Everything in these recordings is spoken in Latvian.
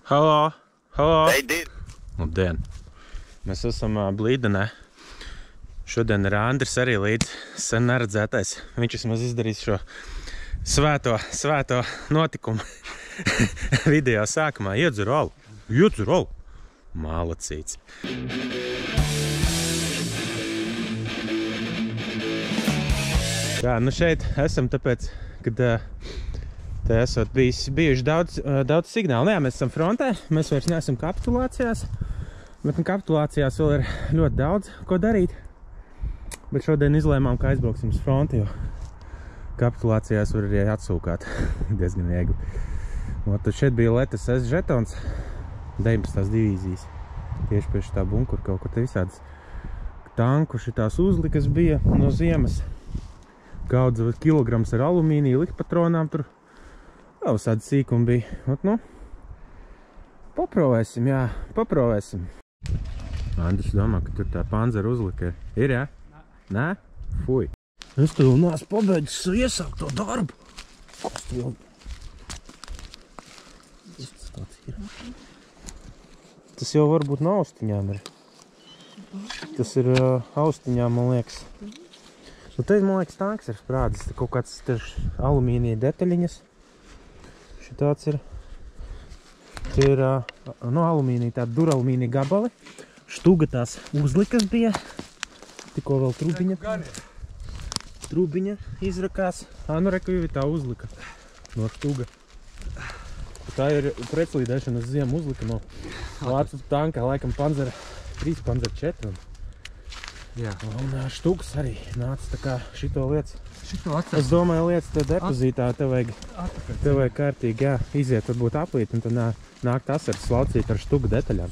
Halo! Halo! Labdien! Mēs esam Blīdenē. Šodien ir Andris arī līdz sen neredzētais. Viņš vismaz izdarīs šo svēto notikumu video sākumā. Iedzer alu! Malacīts! Jā, nu šeit esam tāpēc, kad te esot bijuši daudz signālu. Jā, mēs esam frontē, mēs vairs neesam kapitulācijās, bet kapitulācijās vēl ir ļoti daudz ko darīt. Bet šodien izlēmām, ka aizbrauksim uz fronti, jo kapitulācijās var arī atsūkāt diezgan viegli. Tad šeit bija Letas S žetons, 19. divīzijas, tieši pie šitā bunkura kaut kur te visādas tanku šitās uzlikas bija no ziemas. Kaudz kilograms ar alumīniju likpatronām tur. Vēl visādi sīkumi bija. Nu, paprovēsim, jā, paprovēsim. Andris domā, ka tur tā panzera uzlika ir, jā? Nē? Fuj. Es tev neesmu pabeidzis iesākt to darbu. Kas tev? Tas jau varbūt no austiņām ir. Tas ir austiņām, man liekas. Nu, te, man liekas, tanks ir sprādzis. Te kaut kāds alumīnija detaļiņas. Šitāds ir. Te ir no alumīnija tāda duralumīnija gabali. Štuga tās uzlikas bija. Tikko vēl trubiņa izrakās. Nu, reku jau ir tā uzlika no štuga. Tā ir pretslīdēšana uz ziemu uzlika no vācu tankā, laikam Panzer 3, Panzer 4. Jā. Un štugas arī nāca tā kā šito lietas. Es domāju, lietas te depozītā tev vajag kārtīgi, jā, iziet varbūt aplīt un tad nākt asaras slaucīt ar štugu detaļām.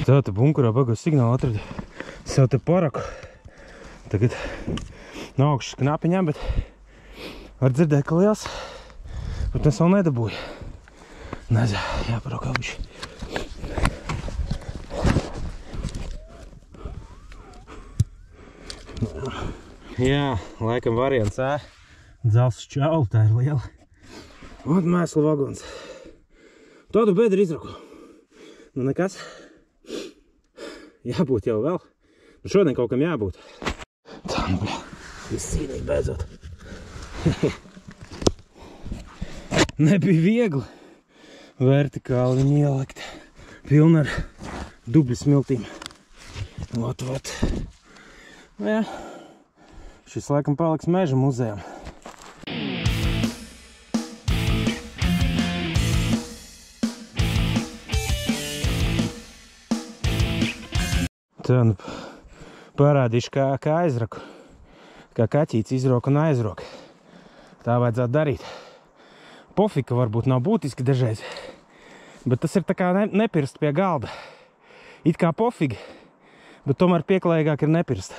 Tev te bunkurā bagus signālu atradi. Sev te paraku. Tagad no augšas knapiņām, bet var dzirdēt, ka liels. Bet es vēl nedabūju. Nezinu, jāparauka bišķi. Jā, laikam variants, Dzels čauli, tā ir liela. Un mēslu vagons. Tādu bedri izraku. Nu nekas. Jābūt jau vēl. Nu šodien kaut kam jābūt. Tā, nu, bļā. Viss cīnīgi beidzot. Nebija viegli vertikāli viņu ielikt. Pilna ar dubļu smiltīm. Ot. Nu jā. Šis laikam paliks meža muzejam. Tā, nu, parādīšu, kā aizraku. Kā kaķīts izroka un aizroka. Tā vajadzētu darīt. Pofika varbūt nav būtiski dažreiz, bet tas ir tā kā nepirst pie galda. It kā pofigi, bet tomēr pieklājīgāk ir nepirst.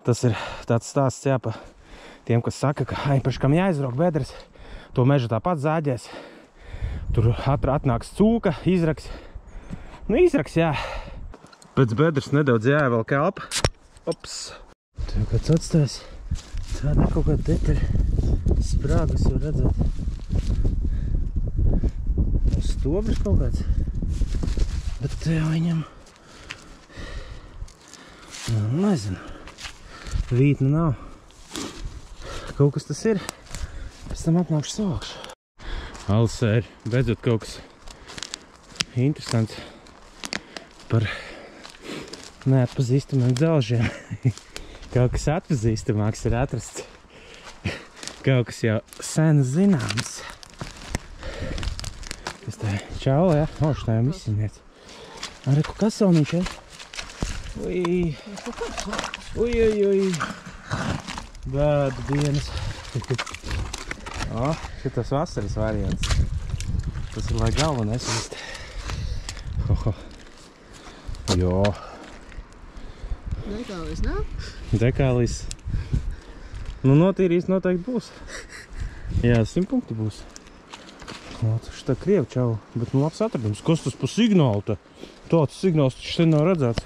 Tas ir tāds stāsts jāpa tiem, kas saka, ka paškam jāizrok bedres, to mežu tāpat zāģēs. Tur atnāks cūka, izraks. Nu, izraks, jā. Pēc bedres nedaudz jāievēl kalpa. Ops. Tev kāds atstājis. Tāda kaut kāda detaļa. Sprāgas var redzēt. Stobris kaut kāds. Bet tev viņam... Nezinu. Vītne nav. Kaut kas tas ir. Pēc tam apnākšu savākšu. Alsē ir beidzot kaut kas interesants par neatpazīstamiem dzelžiem. Kaut kas atpazīstamāks ir atrasts. Kaut kas jau sen zināms. Tas tā čaula, jā? Tā jau misiniec. Arī ko kasoniņš, jā? Ui. Bēdu dienas. Šitas vasaras variants. Tas ir lai galvenais vist. Jo. Dekālis nav? Dekālis. Nu, notīrīs noteikti būs. Jā, 100 punkti būs. Tas tā krievi čau, bet nu labs atradums. Kas tas pa signālu? Tāds signāls taču sen nav redzēts.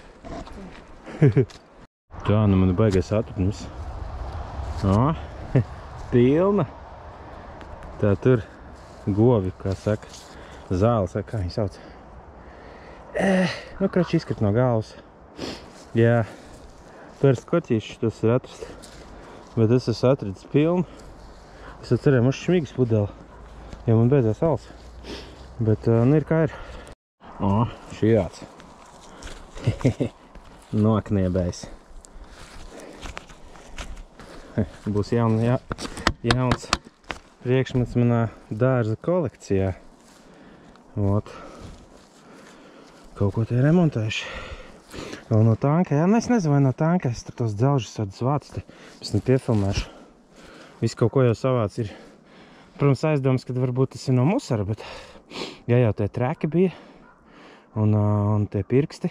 Tā, nu man baigais atradums. Pilna. Tā tur govi, kā saka, zāles, vai kā viņi sauc. Nu, krači izkrit no galvas. Jā, pērst koķīšus tas ir atrast. Bet es esmu atradis pilnu. Es cerēju, mums šmīgas pudeli, jo man beidzās alas. Bet, nu ir kā ir. Šī jāds. Nokniebējs. Būs jauns priekšmets manā dārza kolekcijā. Ot. Kaut ko tie remontējuši. Vēl no tanka, jā, es nezinu, vai no tanka. Es tur tos dzelžus tādus vāc te. Es nepiefilmēšu. Viss kaut ko jau savāds ir. Protams, aizdomas, kad varbūt tas ir no musara, bet ja jau tie treki bija un tie pirksti,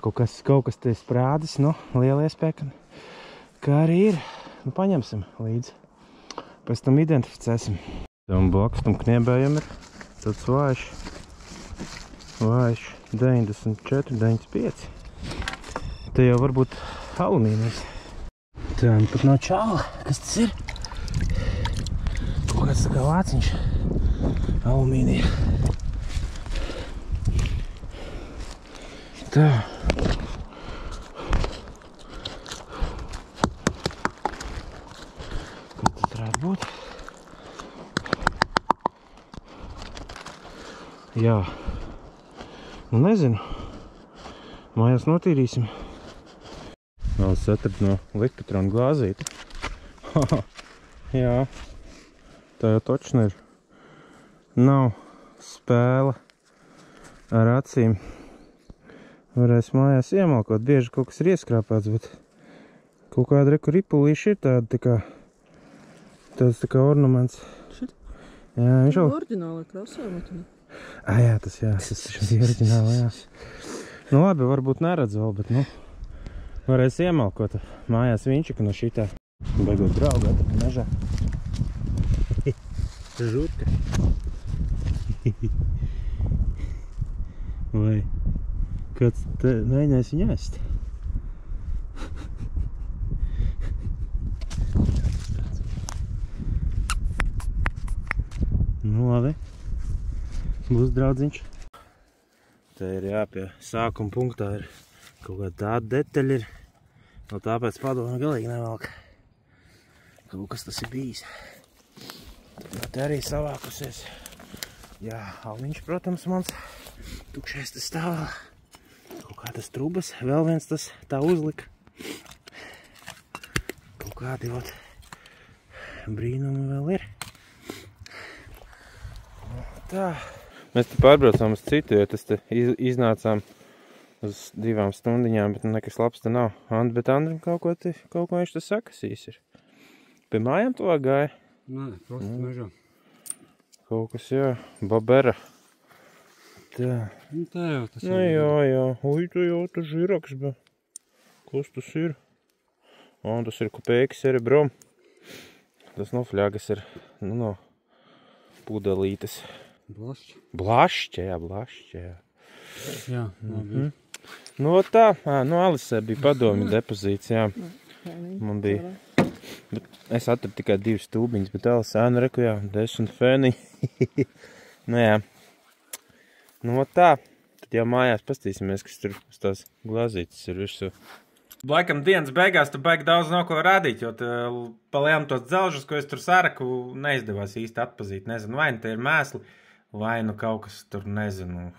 kaut kas tie sprādis, nu, liela iespēja, ka arī ir. Nu, paņemsim līdzi. Pēc tam identificēsim. Tam blakus tam kniebējam ir tāds vājš 94, 95. Te jau varbūt alumīnijas. Tā, nu pat nav čāla. Kas tas ir? Kaut kāds tā kā vāciņš. Alumīnija. Tā. Kur tas varētu būt? Jā. Nu nezinu. Mājās notīrīsim. Vēl es atradu no likpatrona glāzīti. Jā. Tā jau točni ir. Nav spēle ar acīm. Varēs mājās iemalkot. Bieži kaut kas ir ieskrāpēts, bet kaut kāda reku ripulīši ir tāds tā kā ornaments. Šit? Jā, viņš jau... Orģinālā krāsojuma. Jā, tas bija oriģināli, jā. Nu labi, varbūt neredz vēl, bet nu... Varēs iemalkot mājās viņčiku no šitā. Beigot draugu atradu mežā. Žurka. Vai kāds te mēģinājis viņu ēst? Nu labi. Būs draudziņš. Te ir pie sākuma punktā ir kaut kāda tāda detaļa ir. No tāpēc padomu galīgi nevelk. Kaut kas tas ir bijis. Te arī savākusies. Jā, aliņš, protams, mans tukšais tas stāvā. Kaut kā tas trubas, vēl viens tas tā uzlika. Kaut kādi brīnumi vēl ir. Tā. Mēs te pārbraucām uz citu, jo tas te iznācām uz 2 stundiņām, bet nekas labs te nav. Bet Andrim kaut ko viņš te sakasīs ir. Pie mājām to gāja? Nē, prosti mežā. Kaut kas, jā, babera. Tā. Nu, tā jau tas ir. Nu, jā. Ui, tu jau tas žiraks, bet. Kas tas ir? Un tas ir kupēkis erebrom. Tas no fļagas ir, nu, no pudelītes. Blašķe, jā. Jā, labi. Nu, tā, no Alisē bija padomju depozīts, jā. Man bija. Bet es atradu tikai 2 stūbiņas, bet Alisē, nu, reku, jā, 10 fēniņi. Nu, jā. Nu, tā. Tad jau mājās pastīsimies, kas tur uz tās glāzītes ir virsū. Laikam dienas beigās tu baigi daudz nav ko rādīt, jo palējām tos dzelžus, ko es tur saraku, neizdevās īsti atpazīt. Nezinu, vai nu te ir mēsli, vai nu kaut kas tur, nezinu,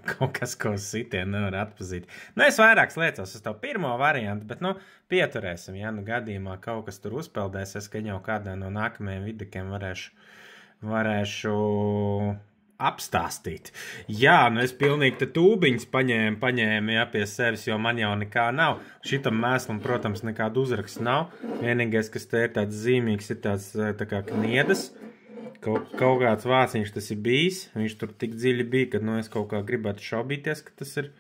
kaut kas, ko sitien nevar atpazīt. Nu, es vairākas liecos uz to pirmo variantu, bet, nu, pieturēsim, ja nu gadījumā kaut kas tur uzpeldēsies, ka jau kādā no nākamajiem videkiem varēšu apstāstīt. Jā, nu es pilnīgi te tūbiņas paņēmu jā, pie sevis, jo man jau nekā nav. Šitam mēslam, protams, nekādu uzrakstu nav. Vienīgais, kas te ir tāds zīmīgs, ir tāds tā kā kniedas. Kaut kāds vāciņš tas ir bijis. Viņš tur tik dziļi bija, ka, nu, es kaut kā gribētu šaubīties, ka tas ir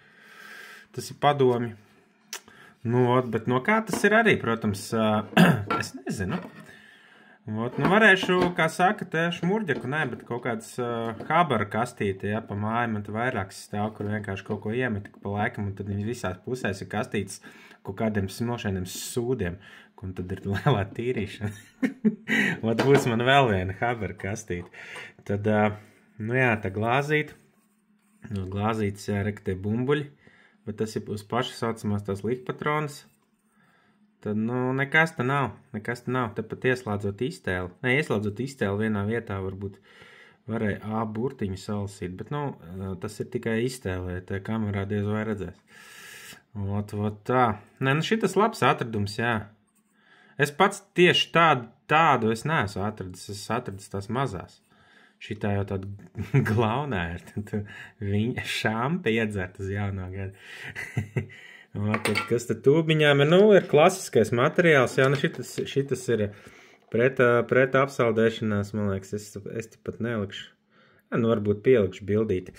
padomi. Nu, bet no kā tas ir arī, protams, es nezinu. Ot, nu varēšu, kā saka, te šmurģeku, nē, bet kaut kāds habara kastīte, ja, pa māju man te vairākas stāv, kur vienkārši kaut ko iemet pa laikam, un tad viņi visās pusēs ir kastītes kaut kādiem smilšainiem sūdiem, un tad ir lielā tīrīšana. Ot, būs man vēl viena habara kastīte. Tad, nu jā, tā glāzīt. No glāzītes jāreka tie bumbuļi, bet tas ir uz paša saucamās tās likpatronas. Tad, nu, nekas te nav. Te pat ieslēdzot iztēli. Nē, ieslēdzot iztēli vienā vietā varbūt varēja A burtiņu salasīt, bet, nu, tas ir tikai iztēlē, tā kamerā diez vai redzēs. Ot tā. Nē, nu, šitas labs atradums, jā. Es pats tieši tādu es neesmu atradis. Es atradis tās mazās. Šitā jau tāda glaunā ir. Tad viņa šampa iedzert uz jauno gadu. Kas tad tūbiņām ir? Nu, ir klasiskais materiāls. Jā, nu šitas ir pret apsaldēšanās, man liekas. Es pat nelikšu. Jā, nu, varbūt pielikšu bildīti.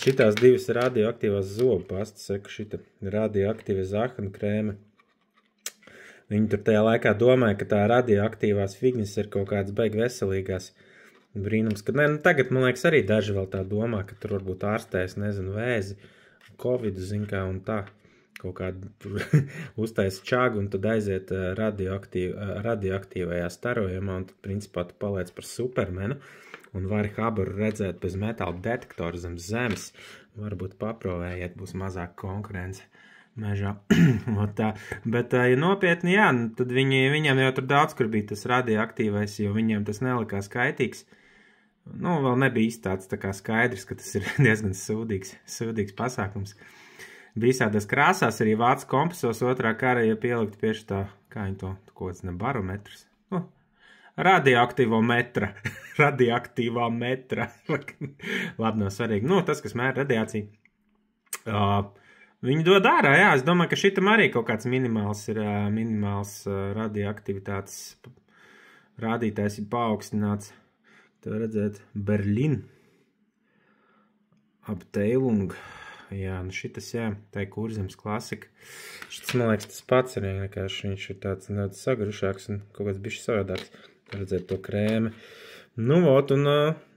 Šitās divas radioaktīvās zobu pastas. Saku, šita radioaktīva zahana krēme. Viņi tur tajā laikā domāja, ka tā radioaktīvās figņas ir kaut kādas baigi veselīgās. Brīnums, ka, nu, tagad, man liekas, arī daži vēl tā domā, ka tur varbūt ārstēs, nezinu, vēzi, covidu, zin kā, un tā, kaut kādu uztaisa čāgu, un tad aiziet radioaktīvajā starojumā, un tad, principā, tu paliec par supermenu, un vari habaru redzēt bez metāla detektora zem zemes, varbūt paprovējiet, būs mazāk konkurence mežā. Bet, ja nopietni, jā, tad viņam jau tur daudz, kur bija tas radioaktīvais, jo viņiem tas nelikās kaitīgs. Nu, vēl nebija izstāts tā kā skaidrs, ka tas ir diezgan sūdīgs pasākums. Bija visādās krāsās, arī vācu kompasos otrā kara, ja pielikt pieši tā, kā viņi to, kaut kāds ne barometrs. Nu, radioaktīvā metra. Labi, nav svarīgi. Nu, tas, kas mēra radiāciju. Viņi dod ārā, jā. Es domāju, ka šitam arī kaut kāds minimāls radioaktivitātes rādītājs ir paaugstināts. Te redzēt Berlin. Abteilung. Jā, nu šitas, jā, tā ir Kurzemes klasika. Šitas, man liekas, tas pats arī vienkārši. Viņš ir tāds nedaudz sagrušāks un kaut kāds bišķi savādāks. Te redzēt to krēmi. Nu, ot, un,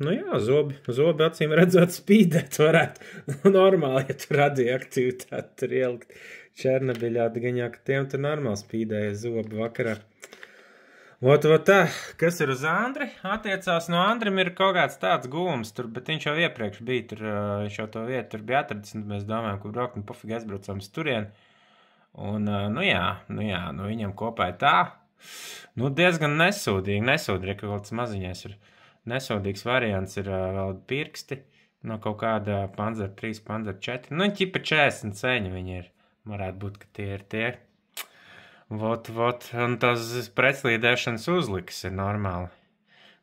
nu jā, zobi acīm redzot spīdēt varētu. Normāli, ja tu radioaktivitāti tur ielikt Černobiļā, gan jau, ka tiem tur normāli spīdēja zobi vakarā. Ot tā, kas ir uz Andri? Attiecās no Andrim ir kaut kāds tāds gūms tur, bet viņš jau iepriekš bija tur, viņš jau to vietu tur bija atradis, un mēs domājam, ka braukt, un pofīgi aizbraucām uz turien. Un, nu jā, viņam kopā ir tā. Nu, diezgan nesūdīgi, ka kaut kāds maziņais ir nesūdīgs variants, ir vēl pirksti no kaut kāda Panzer 3, Panzer 4. Nu, ķipa 40 ceņi viņi ir. Varētu būt, ka tie ir tie. Vot, un tas pretslīdēšanas uzliks ir normāli.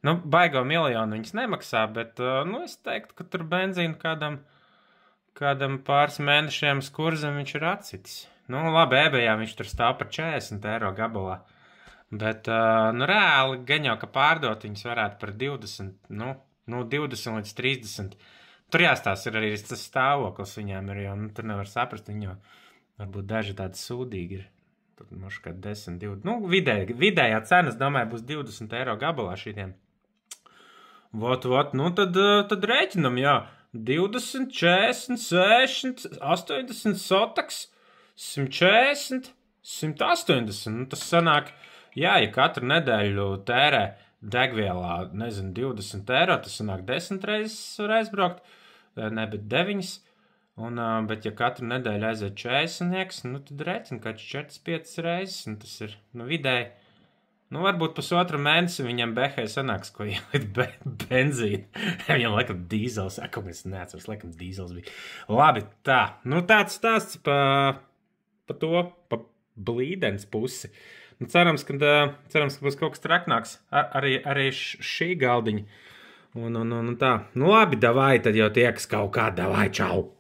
Nu, baigo miljonu viņas nemaksā, bet, nu, es teiktu, ka tur benzīnu kādam pāris mēnešiem skurzem viņš ir atsitis. Nu, labi, ebējā viņš tur stāv par 40 eiro gabalā. Bet, nu, reāli, gan jau, ka pārdot viņas varētu par 20, nu, 20 līdz 30. Tur jāstās ir arī tas stāvoklis viņām ir, jo, nu, tur nevar saprast, viņi jau varbūt daži tādi sūdīgi ir. Tur moši kā 10, 20, nu, vidējā cenas, domāju, būs 20 eiro gabalā šitiem. Vot, nu, tad rēķinam, jā, 20, 40, 60, 80 sotaks, 140, 180, nu, tas sanāk, jā, ja katru nedēļu tērē degvielā, nezinu, 20 eiro, tas sanāk 10 reizes var aizbraukt, ne, bet 9, un, bet ja katru nedēļu aiziet 40, nu, tad rēķina kāds 4-5 reizes, un tas ir, nu, vidēji, nu, varbūt pusotru mēnesi viņam behai sanāks, ko ielikt benzīnu. Viņam laikam dīzels, ko mēs neatceros, laikam dīzels bija. Labi, tā, nu, tāds stāsts pa blīdens pusi. Nu, cerams, ka būs kaut kas traknāks arī šī galdiņa. Un tā. Nu labi, davai, tad jau tiekas kaut kā, davai, čau!